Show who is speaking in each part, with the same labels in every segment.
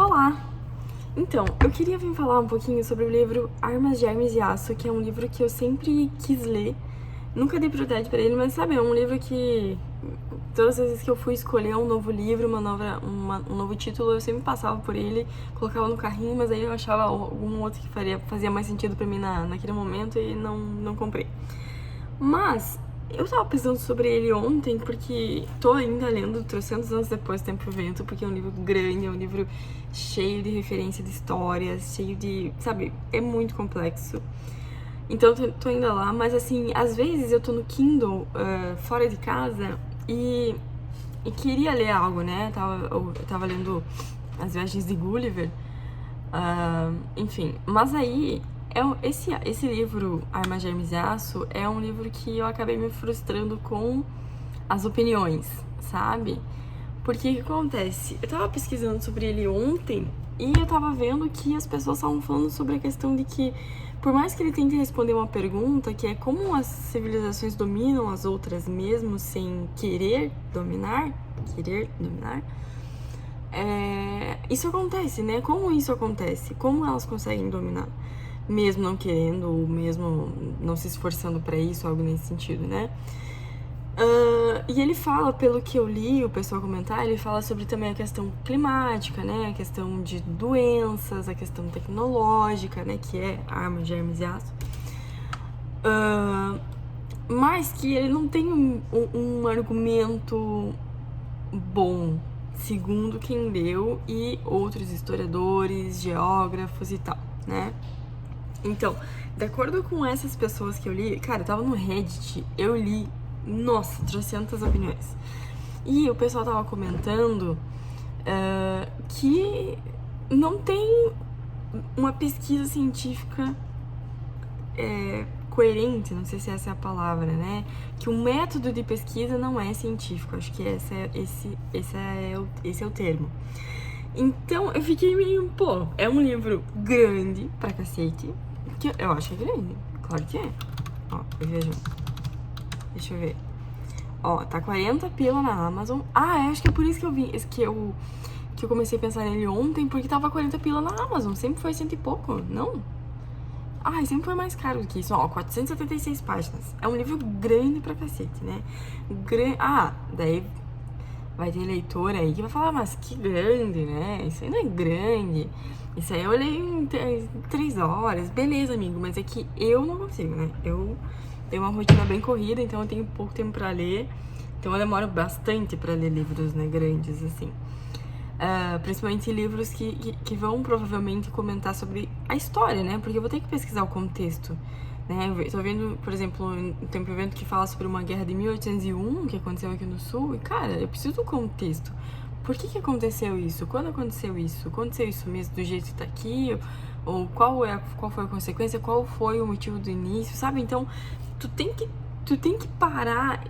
Speaker 1: Olá! Então, eu queria vir falar um pouquinho sobre o livro Armas de Hermes e Aço, que é um livro que eu sempre quis ler. Nunca dei prioridade pra ele, mas sabe, é um livro que todas as vezes que eu fui escolher um novo livro, um novo título, eu sempre passava por ele, colocava no carrinho, mas aí eu achava algum outro que fazia mais sentido pra mim naquele momento e não comprei. Mas eu tava pensando sobre ele ontem, porque tô ainda lendo 300 anos depois do Tempo e o Vento, porque é um livro grande, é um livro cheio de referência de histórias, cheio de, sabe, é muito complexo. Então eu tô ainda lá, mas assim, às vezes eu tô no Kindle, fora de casa, e queria ler algo, né? Eu tava lendo As Viagens de Gulliver, enfim, mas aí esse livro, Armas de Hermes e Aço, é um livro que eu acabei me frustrando com as opiniões, sabe? Porque o que acontece? Eu tava pesquisando sobre ele ontem e eu tava vendo que as pessoas estavam falando sobre a questão de que, por mais que ele tente responder uma pergunta, que é como as civilizações dominam as outras mesmo sem querer dominar, isso acontece, né? Como isso acontece? Como elas conseguem dominar? Mesmo não querendo, ou mesmo não se esforçando pra isso, algo nesse sentido, né? E ele fala, pelo que eu li, o pessoal comentar, ele fala sobre também a questão climática, né? A questão de doenças, a questão tecnológica, né? Que é a arma de Hermes e Aço. Mas que ele não tem um argumento bom, segundo quem leu e outros historiadores, geógrafos e tal, né? Então, de acordo com essas pessoas que eu li, cara, eu tava no Reddit, eu li, nossa, 300 opiniões. E o pessoal tava comentando que não tem uma pesquisa científica coerente, não sei se essa é a palavra, né? Que o método de pesquisa não é científico, acho que esse é o termo. Então eu fiquei meio, pô, é um livro grande pra cacete, que eu acho que é grande, claro que é. Ó, vejam, deixa eu ver. Ó, tá 40 pila na Amazon. Ah, acho que é por isso que eu vi, que eu comecei a pensar nele ontem, porque tava 40 pila na Amazon, sempre foi cento e pouco, não? Ah, sempre foi mais caro do que isso. Ó, 476 páginas. É um livro grande pra cacete, né? Daí vai ter leitor aí que vai falar, mas que grande, né? Isso aí não é grande. Isso aí eu leio em 3 horas. Beleza, amigo, mas é que eu não consigo, né? Eu tenho uma rotina bem corrida, então eu tenho pouco tempo pra ler. Então eu demoro bastante pra ler livros, né, grandes, assim. Principalmente livros que vão provavelmente comentar sobre a história, né? Porque eu vou ter que pesquisar o contexto, né? Eu tô vendo, por exemplo, tem um evento que fala sobre uma guerra de 1801 que aconteceu aqui no Sul, e cara, eu preciso do contexto. Por que aconteceu isso? Quando aconteceu isso? Aconteceu isso mesmo do jeito que tá aqui? Ou qual foi a consequência? Qual foi o motivo do início, sabe? Então, tu tem que parar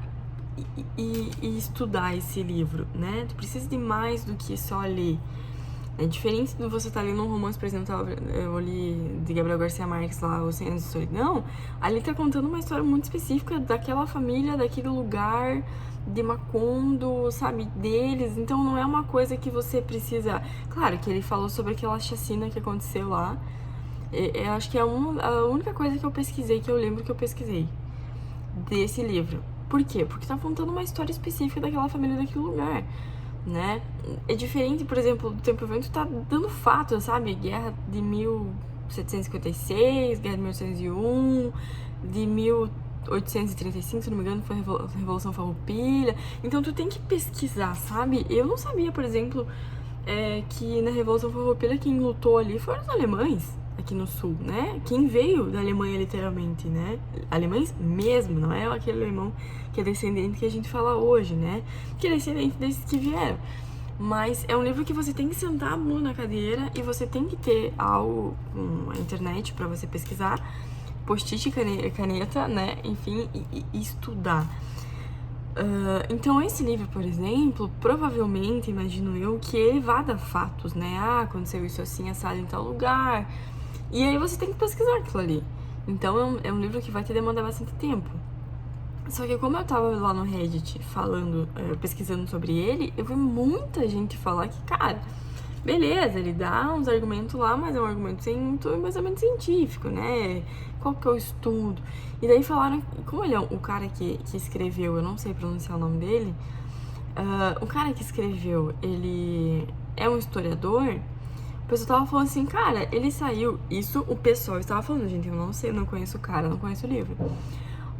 Speaker 1: e estudar esse livro, né? Tu precisa de mais do que só ler. É diferente de você estar lendo um romance, por exemplo, eu li de Gabriel Garcia Marques lá, Os 100 Anos de Solidão, ali tá contando uma história muito específica daquela família, daquele lugar, de Macondo, sabe, deles, então não é uma coisa que você precisa... Claro que ele falou sobre aquela chacina que aconteceu lá, eu acho que é a única coisa que eu pesquisei, que eu lembro que eu pesquisei desse livro. Por quê? Porque tá contando uma história específica daquela família, daquele lugar, né? É diferente, por exemplo, do Tempo e o Vento tá dando fatos, sabe? Guerra de 1756, Guerra de 1801, de 1835, se não me engano, foi a Revolução Farroupilha. Então tu tem que pesquisar, sabe? Eu não sabia, por exemplo, que na Revolução Farroupilha quem lutou ali foram os alemães, aqui no Sul, né? Quem veio da Alemanha, literalmente, né? Alemães mesmo, não é aquele alemão que é descendente que a gente fala hoje, né? Que é descendente desses que vieram. Mas é um livro que você tem que sentar a mão na cadeira e você tem que ter algo, a internet pra você pesquisar, post-it, caneta, né? Enfim, e estudar. Então esse livro, por exemplo, provavelmente, imagino eu, que ele vá dar fatos, né? Aconteceu isso assim, assado em tal lugar. E aí você tem que pesquisar aquilo ali. Então é um livro que vai te demandar bastante tempo. Só que como eu tava lá no Reddit falando, pesquisando sobre ele, eu vi muita gente falar que, cara, beleza, ele dá uns argumentos lá, mas é um argumento sem muito embasamento científico, né? Qual que é o estudo? E daí falaram, como ele é o cara que escreveu, eu não sei pronunciar o nome dele, o cara que escreveu, ele é um historiador, o pessoal tava falando assim, cara, ele saiu, isso o pessoal estava falando, gente, eu não sei, eu não conheço o cara, não conheço o livro.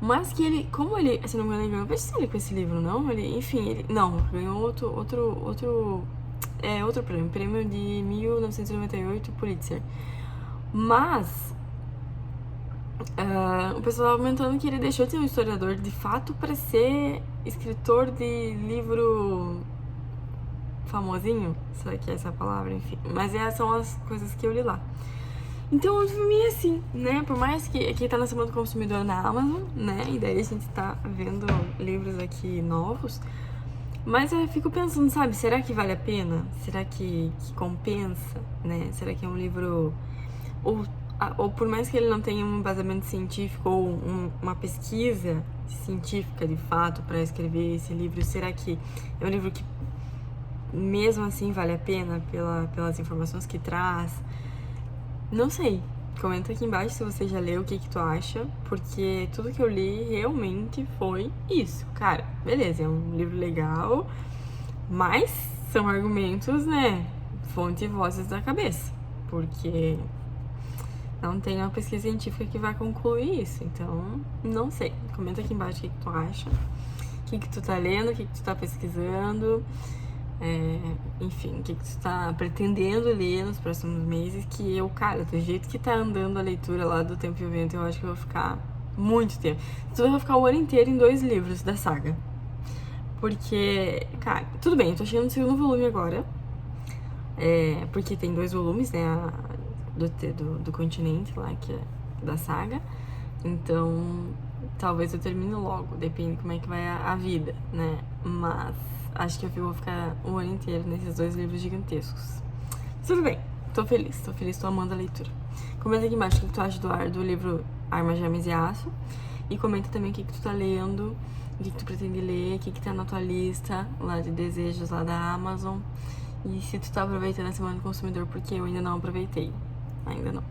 Speaker 1: Mas que ele, como ele, se não me engano, ele ganhou best-seller com esse livro, não? Ele, enfim, ele, não, ganhou outro prêmio de 1998, Pulitzer. Mas, o pessoal tava comentando que ele deixou de ser um historiador de fato para ser escritor de livro famosinho, será que é essa a palavra? Enfim, mas essas são as coisas que eu li lá. Então eu vi assim, né? Por mais que aqui tá na Semana do Consumidor na Amazon, né? E daí a gente tá vendo livros aqui novos. Mas eu fico pensando, sabe? Será que vale a pena? Será que compensa, né? Será que é um livro... Ou por mais que ele não tenha um embasamento científico ou uma pesquisa científica de fato para escrever esse livro, será que é um livro que mesmo assim vale a pena pelas informações que traz? Não sei. Comenta aqui embaixo se você já leu, o que tu acha, porque tudo que eu li realmente foi isso. Cara, beleza, é um livro legal, mas são argumentos, né, fonte e vozes da cabeça, porque não tem uma pesquisa científica que vai concluir isso, então não sei. Comenta aqui embaixo o que tu acha, o que tu tá lendo, o que tu tá pesquisando, enfim, o que tu tá pretendendo ler nos próximos meses, que eu, cara, do jeito que tá andando a leitura lá do Tempo e o Vento, eu acho que eu vou ficar muito tempo. Eu vou ficar o ano inteiro em 2 livros da saga. Porque, cara, tudo bem, eu tô chegando no segundo volume agora, porque tem 2 volumes, né, do continente lá, que é da saga. Então, talvez eu termine logo, depende de como é que vai a vida, né, mas... acho que eu vou ficar o ano inteiro nesses 2 livros gigantescos. Tudo bem, tô feliz, tô amando a leitura. Comenta aqui embaixo o que tu acha do livro Armas, Gemas e Aço. E comenta também o que tu tá lendo, o que tu pretende ler, o que tá na tua lista lá de desejos lá da Amazon. E se tu tá aproveitando a Semana do Consumidor, porque eu ainda não aproveitei. Ainda não.